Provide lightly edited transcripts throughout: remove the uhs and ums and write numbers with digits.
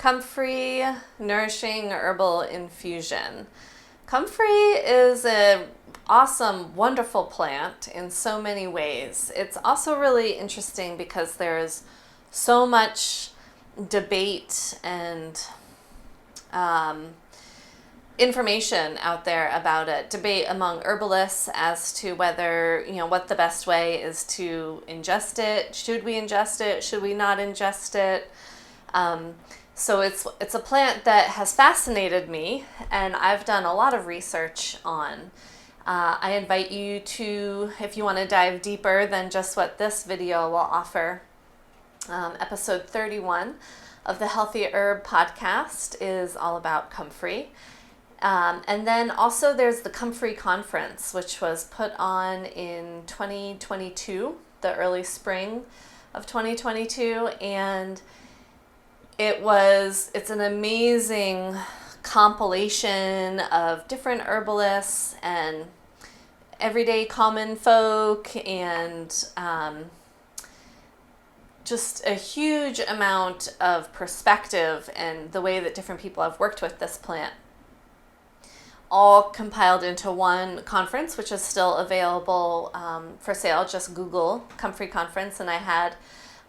Comfrey Nourishing Herbal Infusion. Comfrey is an awesome, wonderful plant in so many ways. It's also really interesting because there's so much debate and information out there about it. Debate among herbalists as to whether, what the best way is to ingest it. Should we ingest it? Should we not ingest it? So it's a plant that has fascinated me, and I've done a lot of research on. I invite you to, if you want to dive deeper than just what this video will offer, episode 31 of the Healthy Herb podcast is all about comfrey. And then also there's the Comfrey conference, which was put on in 2022, the early spring of 2022, and it's an amazing compilation of different herbalists and everyday common folk, and just a huge amount of perspective and the way that different people have worked with this plant, all compiled into one conference, which is still available for sale. Just Google Comfrey Conference, and I had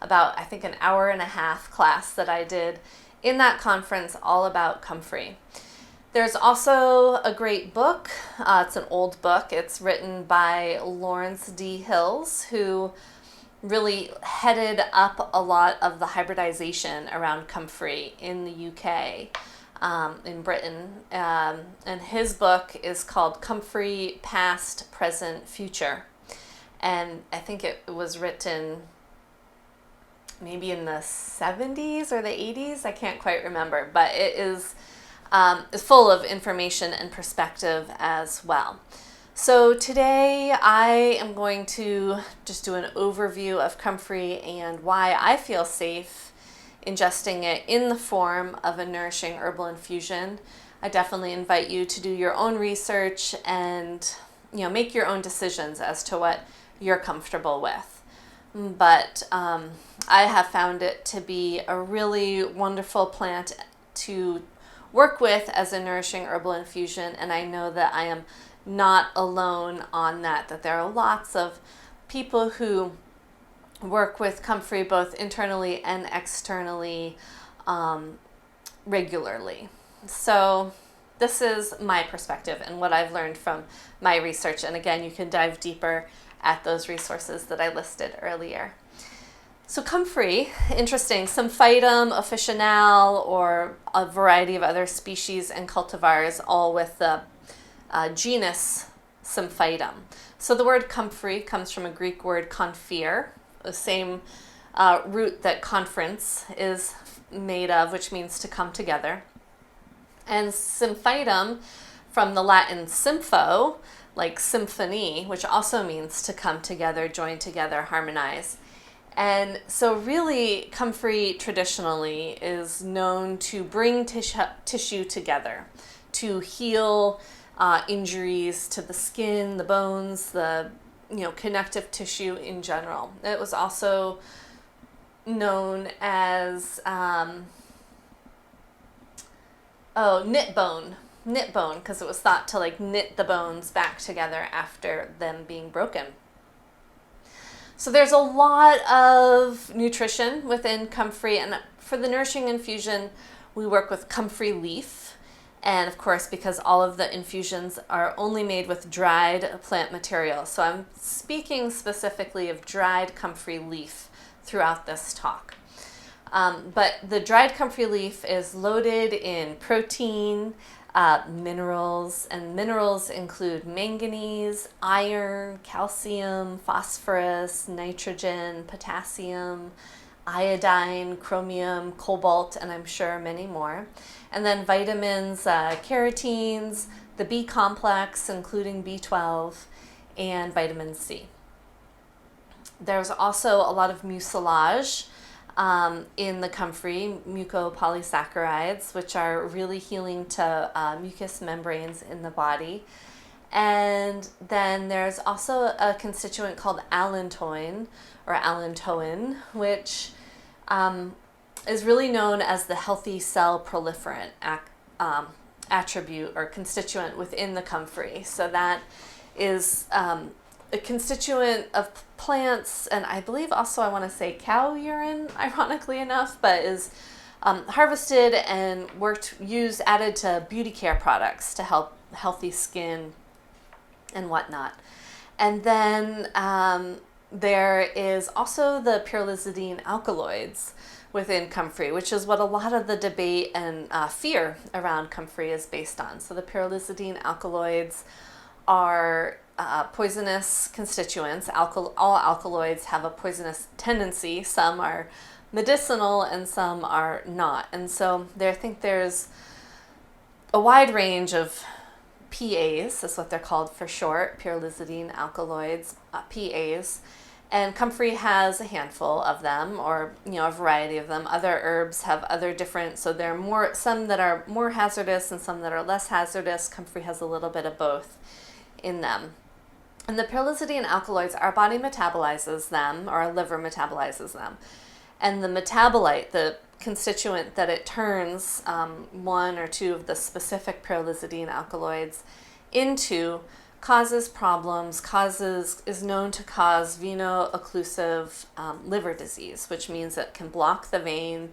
about, I think, an hour and a half class that I did in that conference all about comfrey. There's also a great book. It's an old book. It's written by Lawrence D. Hills, who really headed up a lot of the hybridization around comfrey in the UK, in Britain. And his book is called Comfrey Past, Present, Future. And I think it was written maybe in the 70s or the 80s. I can't quite remember, but it is full of information and perspective as well. So today I am going to just do an overview of comfrey and why I feel safe ingesting it in the form of a nourishing herbal infusion. I definitely invite you to do your own research and make your own decisions as to what you're comfortable with. But I have found it to be a really wonderful plant to work with as a nourishing herbal infusion, and I know that I am not alone on that there are lots of people who work with comfrey both internally and externally regularly. So this is my perspective and what I've learned from my research, and again, you can dive deeper at those resources that I listed earlier. So comfrey, interesting, Symphytum officinale, or a variety of other species and cultivars, all with the genus Symphytum. So the word comfrey comes from a Greek word konfir, the same root that conference is made of, which means to come together. And Symphytum, from the Latin sympho, like symphony, which also means to come together, join together, harmonize. And so really, comfrey traditionally is known to bring tissue together, to heal injuries to the skin, the bones, the connective tissue in general. It was also known as knit bone, because it was thought to knit the bones back together after them being broken. So there's a lot of nutrition within comfrey, and for the nourishing infusion, we work with comfrey leaf. And of course, because all of the infusions are only made with dried plant material. So I'm speaking specifically of dried comfrey leaf throughout this talk. But the dried comfrey leaf is loaded in protein, minerals, and minerals include manganese, iron, calcium, phosphorus, nitrogen, potassium, iodine, chromium, cobalt, and I'm sure many more. And then vitamins, carotenes, the B complex, including B12, and vitamin C. There's also a lot of mucilage in the comfrey, mucopolysaccharides, which are really healing to mucous membranes in the body. And then there's also a constituent called allantoin, or allantoin, which is really known as the healthy cell proliferant attribute or constituent within the comfrey. So that is a constituent of plants, and I believe also I want to say cow urine, ironically enough, but is harvested and added to beauty care products to help healthy skin and whatnot. And then there is also the pyrrolizidine alkaloids within comfrey, which is what a lot of the debate and fear around comfrey is based on. So the pyrrolizidine alkaloids are poisonous constituents. All alkaloids have a poisonous tendency. Some are medicinal and some are not. And so I think there's a wide range of PAs, that's what they're called for short, pyrrolizidine alkaloids, PAs. And comfrey has a handful of them, or a variety of them. Other herbs have other different, so there are some that are more hazardous and some that are less hazardous. Comfrey has a little bit of both in them. And the pyrrolizidine alkaloids, our body metabolizes them, or our liver metabolizes them. And the metabolite, the constituent that it turns one or two of the specific pyrrolizidine alkaloids into, causes problems, is known to cause veno-occlusive liver disease, which means it can block the vein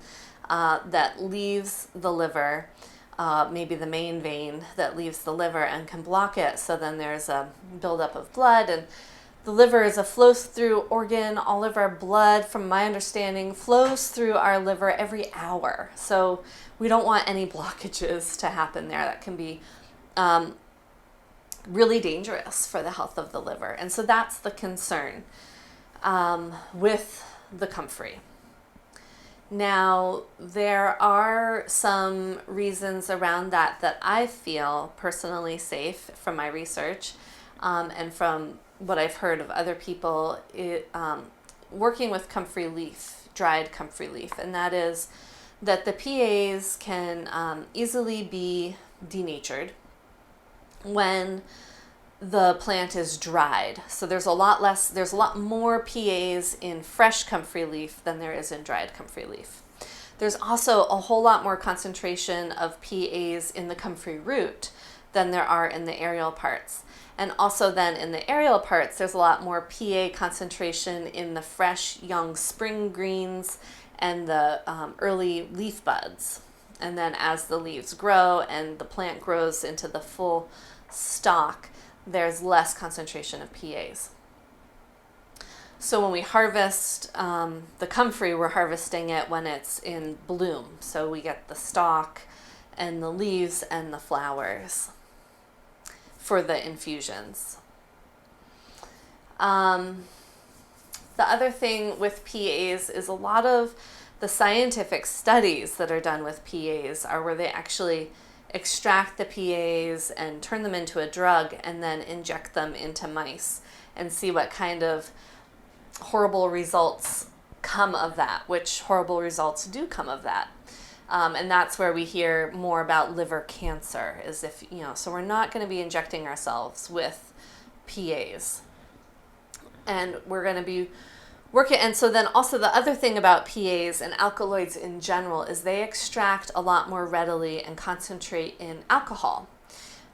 that leaves the liver, maybe the main vein that leaves the liver, and can block it. So then there's a buildup of blood, and the liver is a flow-through organ. All of our blood, from my understanding, flows through our liver every hour. So we don't want any blockages to happen there. That can be really dangerous for the health of the liver. And so that's the concern with the comfrey. Now, there are some reasons around that I feel personally safe from my research and from what I've heard of other people working with comfrey leaf, dried comfrey leaf, and that is that the PAs can easily be denatured when the plant is dried. So there's a lot more PAs in fresh comfrey leaf than there is in dried comfrey leaf. There's also a whole lot more concentration of PAs in the comfrey root than there are in the aerial parts. And also then in the aerial parts, there's a lot more PA concentration in the fresh young spring greens and the early leaf buds. And then as the leaves grow and the plant grows into the full stalk, there's less concentration of PAs. So when we harvest the comfrey, we're harvesting it when it's in bloom. So we get the stalk and the leaves and the flowers for the infusions. The other thing with PAs is a lot of the scientific studies that are done with PAs are where they actually extract the PAs and turn them into a drug and then inject them into mice and see what kind of horrible results come of that, which horrible results do come of that. And that's where we hear more about liver cancer, is if, so we're not going to be injecting ourselves with PAs. And we're going to be working. And so then also the other thing about PAs and alkaloids in general is they extract a lot more readily and concentrate in alcohol.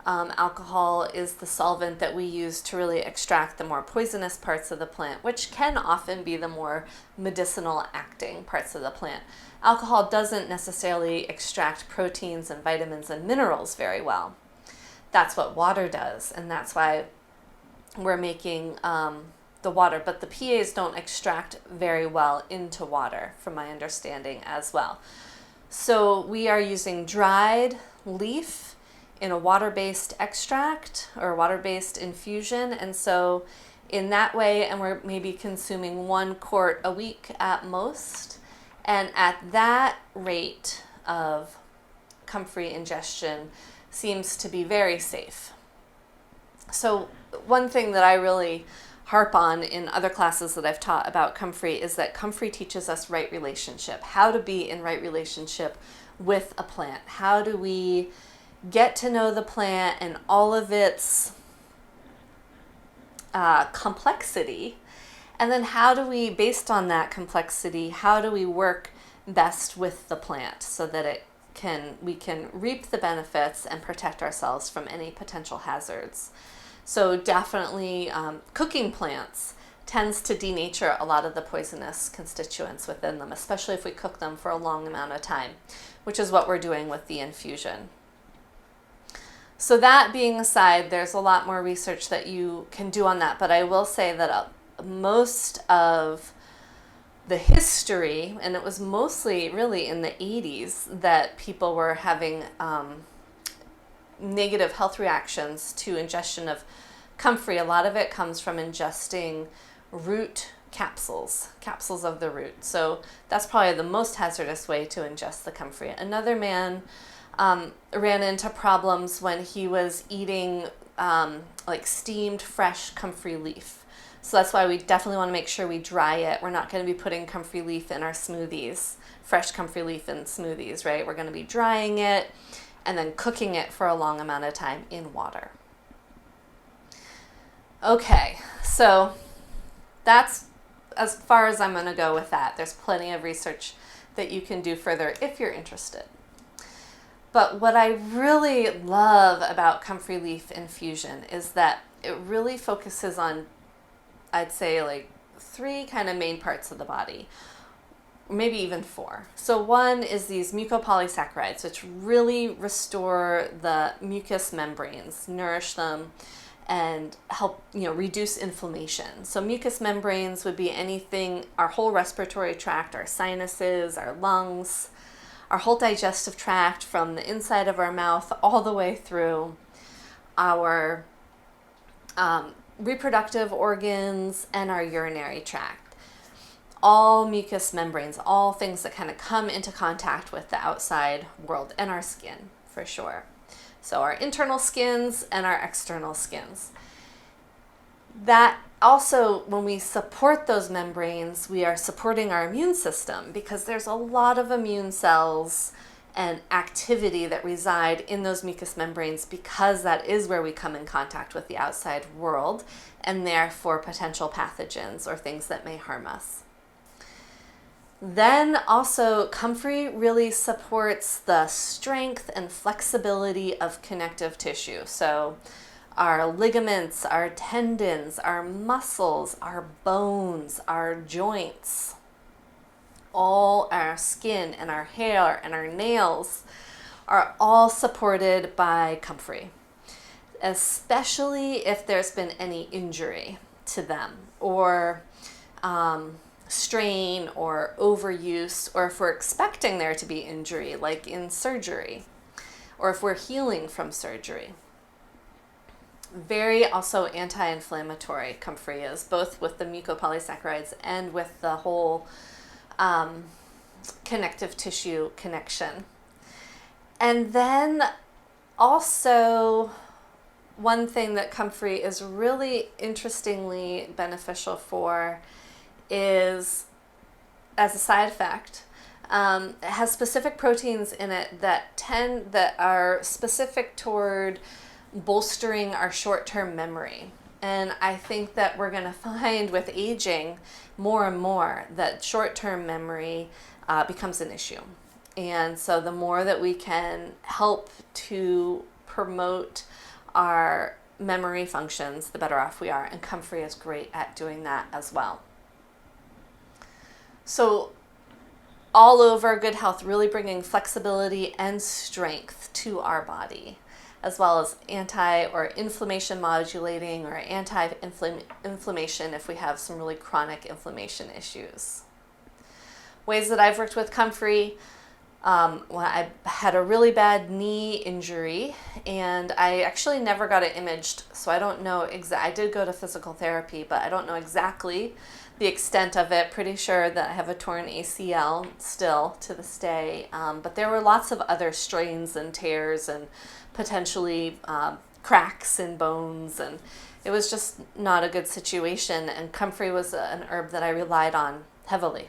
Alcohol is the solvent that we use to really extract the more poisonous parts of the plant, which can often be the more medicinal acting parts of the plant. Alcohol doesn't necessarily extract proteins and vitamins and minerals very well. That's what water does, and that's why we're making the water. But the PAs don't extract very well into water, from my understanding as well. So we are using dried leaf in a water-based extract or water-based infusion, and so in that way, and we're maybe consuming 1 quart a week at most, and at that rate of comfrey ingestion seems to be very safe. So one thing that I really harp on in other classes that I've taught about comfrey is that comfrey teaches us right relationship, how to be in right relationship with a plant. How do we get to know the plant and all of its complexity, and then how do we, based on that complexity, how do we work best with the plant so that we can reap the benefits and protect ourselves from any potential hazards. So definitely cooking plants tends to denature a lot of the poisonous constituents within them, especially if we cook them for a long amount of time, which is what we're doing with the infusion. So that being aside, there's a lot more research that you can do on that, but I will say that most of the history, and it was mostly really in the 80s that people were having negative health reactions to ingestion of comfrey. A lot of it comes from ingesting root capsules of the root. So that's probably the most hazardous way to ingest the comfrey. Another man ran into problems when he was eating like steamed fresh comfrey leaf. So that's why we definitely want to make sure we dry it. We're not going to be putting comfrey leaf in our smoothies, fresh comfrey leaf in smoothies, right? We're going to be drying it and then cooking it for a long amount of time in water. Okay, so that's as far as I'm going to go with that. There's plenty of research that you can do further if you're interested. But what I really love about comfrey leaf infusion is that it really focuses on, I'd say, like 3 kind of main parts of the body, maybe even 4. So one is these mucopolysaccharides, which really restore the mucous membranes, nourish them, and help reduce inflammation. So mucous membranes would be anything, our whole respiratory tract, our sinuses, our lungs, our whole digestive tract from the inside of our mouth all the way through our reproductive organs and our urinary tract. All mucous membranes, all things that kind of come into contact with the outside world, and our skin for sure. So our internal skins and our external skins. That also, when we support those membranes, we are supporting our immune system, because there's a lot of immune cells and activity that reside in those mucous membranes, because that is where we come in contact with the outside world, and therefore potential pathogens or things that may harm us. Then also, comfrey really supports the strength and flexibility of connective tissue. So our ligaments, our tendons, our muscles, our bones, our joints, all our skin and our hair and our nails are all supported by comfrey, especially if there's been any injury to them, or strain or overuse, or if we're expecting there to be injury, like in surgery, or if we're healing from surgery. Very also anti-inflammatory, comfrey is, both with the mucopolysaccharides and with the whole connective tissue connection. And then also, one thing that comfrey is really interestingly beneficial for is, as a side effect, it has specific proteins in it that are specific toward bolstering our short-term memory. And I think that we're going to find with aging more and more that short-term memory becomes an issue. And so the more that we can help to promote our memory functions, the better off we are. And comfrey is great at doing that as well. So all over good health, really bringing flexibility and strength to our body, as well as anti or inflammation modulating, or anti-inflammation if we have some really chronic inflammation issues. Ways that I've worked with comfrey, well, I had a really bad knee injury, and I actually never got it imaged, so I don't know I did go to physical therapy, but I don't know exactly the extent of it. Pretty sure that I have a torn ACL still to this day, but there were lots of other strains and tears and potentially cracks in bones, and it was just not a good situation. And comfrey was an herb that I relied on heavily,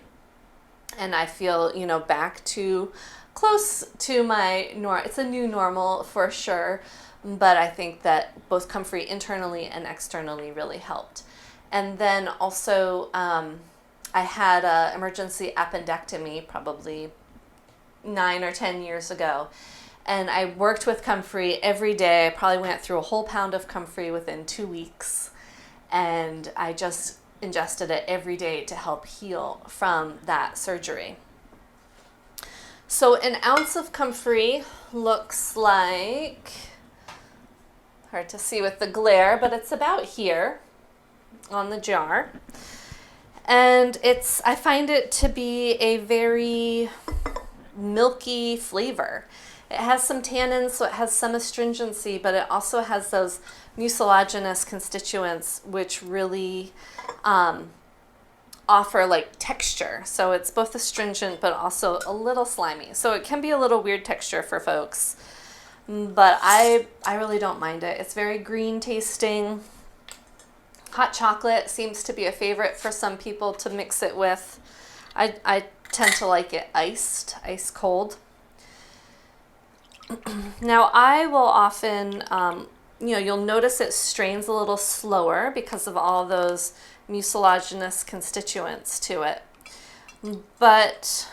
and I feel back to close to my it's a new normal for sure, but I think that both comfrey internally and externally really helped. And then also I had an emergency appendectomy probably 9 or 10 years ago. And I worked with Comfrey every day. I probably went through a whole pound of Comfrey within 2 weeks. And I just ingested it every day to help heal from that surgery. So an ounce of Comfrey looks like, hard to see with the glare, but it's about here on the jar. And I find it to be a very milky flavor. It has some tannins, so it has some astringency, but it also has those mucilaginous constituents, which really offer like texture. So it's both astringent, but also a little slimy. So it can be a little weird texture for folks, but I really don't mind it. It's very green tasting. Hot chocolate seems to be a favorite for some people to mix it with. I tend to like it ice cold. Now I will often, you'll notice it strains a little slower because of all those mucilaginous constituents to it. But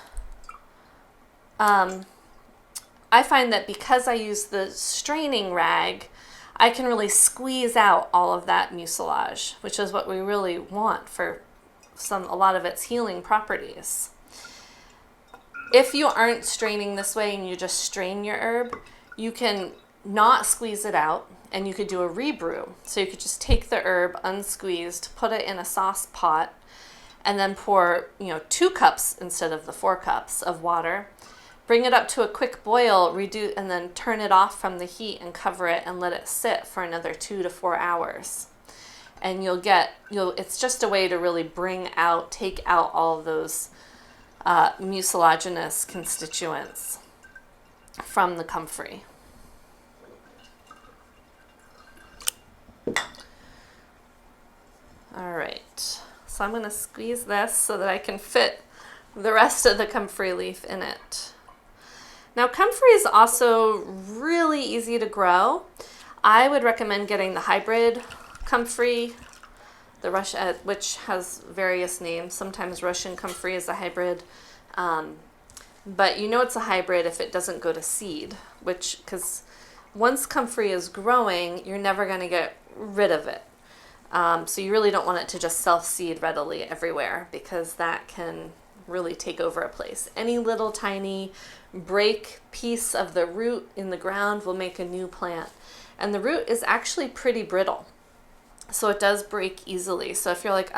I find that because I use the straining rag, I can really squeeze out all of that mucilage, which is what we really want for a lot of its healing properties. If you aren't straining this way and you just strain your herb, you can not squeeze it out and you could do a rebrew. So you could just take the herb unsqueezed, put it in a sauce pot, and then pour 2 cups instead of the 4 cups of water. Bring it up to a quick boil, and then turn it off from the heat and cover it and let it sit for another 2 to 4 hours. And it's just a way to really take out all of those mucilaginous constituents from the Comfrey. All right, so I'm going to squeeze this so that I can fit the rest of the Comfrey leaf in it. Now, Comfrey is also really easy to grow. I would recommend getting the hybrid Comfrey, which has various names. Sometimes Russian Comfrey is a hybrid, but it's a hybrid if it doesn't go to seed, because once Comfrey is growing, you're never going to get rid of it. So you really don't want it to just self-seed readily everywhere, because that can really take over a place. Any little tiny break piece of the root in the ground will make a new plant. And the root is actually pretty brittle, so it does break easily. So if you're like,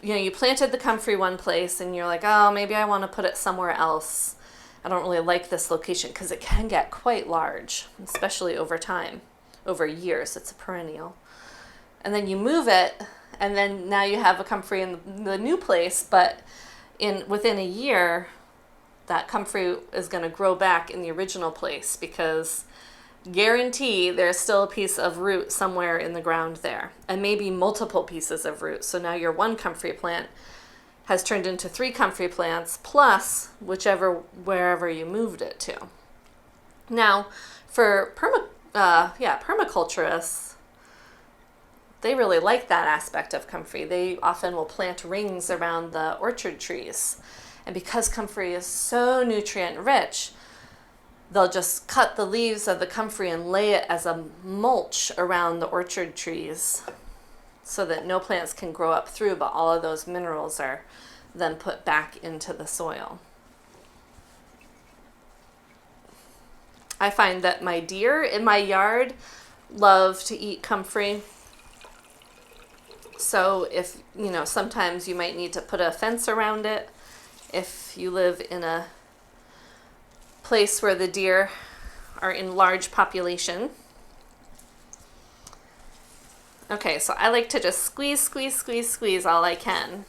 you planted the Comfrey one place and you're like, oh, maybe I want to put it somewhere else. I don't really like this location, because it can get quite large, especially over time, over years. It's a perennial. And then you move it, and then now you have a Comfrey in the new place, but within a year, that Comfrey is going to grow back in the original place, because guarantee there's still a piece of root somewhere in the ground there, and maybe multiple pieces of root. So now your one Comfrey plant has turned into 3 Comfrey plants plus wherever you moved it to. Now, for permaculturists, they really like that aspect of Comfrey. They often will plant rings around the orchard trees. And because Comfrey is so nutrient rich, they'll just cut the leaves of the Comfrey and lay it as a mulch around the orchard trees so that no plants can grow up through, but all of those minerals are then put back into the soil. I find that my deer in my yard love to eat Comfrey. So if, sometimes you might need to put a fence around it if you live in a place where the deer are in large population. Okay, so I like to just squeeze all I can.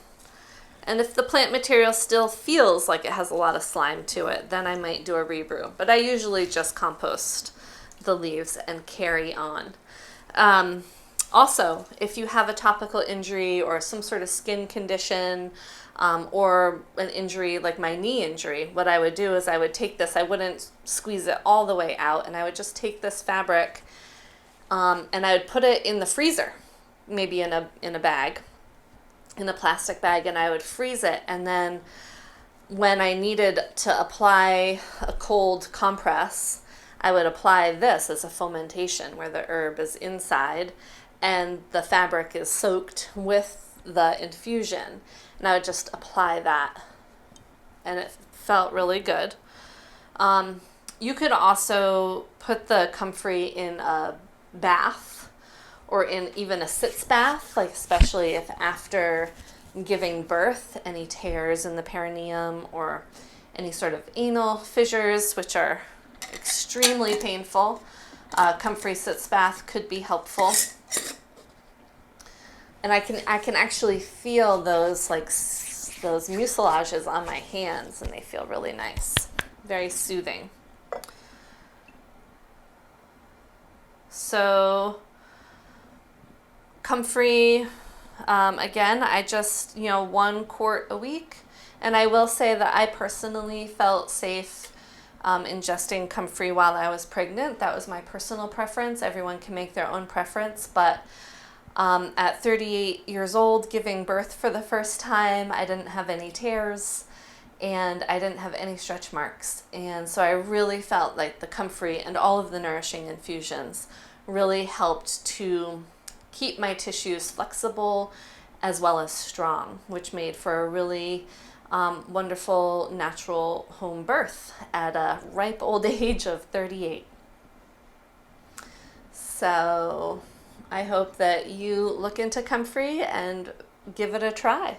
And if the plant material still feels like it has a lot of slime to it, then I might do a rebrew. But I usually just compost the leaves and carry on. Also, if you have a topical injury or some sort of skin condition, or an injury like my knee injury, what I would do is I would take this, I wouldn't squeeze it all the way out, and I would just take this fabric and I would put it in the freezer, maybe in a bag, in a plastic bag, and I would freeze it. And then when I needed to apply a cold compress, I would apply this as a fomentation where the herb is inside and the fabric is soaked with the infusion. And I would just apply that, and it felt really good. You could also put the comfrey in a bath or in even a sitz bath, like especially if after giving birth, any tears in the perineum or any sort of anal fissures, which are extremely painful. Comfrey sitz bath could be helpful. And I can actually feel those those mucilages on my hands, and they feel really nice, very soothing. So comfrey, again, I just 1 quart a week, and I will say that I personally felt safe ingesting comfrey while I was pregnant. That was my personal preference. Everyone can make their own preference, but at 38 years old, giving birth for the first time, I didn't have any tears and I didn't have any stretch marks. And so I really felt like the comfrey and all of the nourishing infusions really helped to keep my tissues flexible as well as strong, which made for a really wonderful natural home birth at a ripe old age of 38. So I hope that you look into comfrey and give it a try.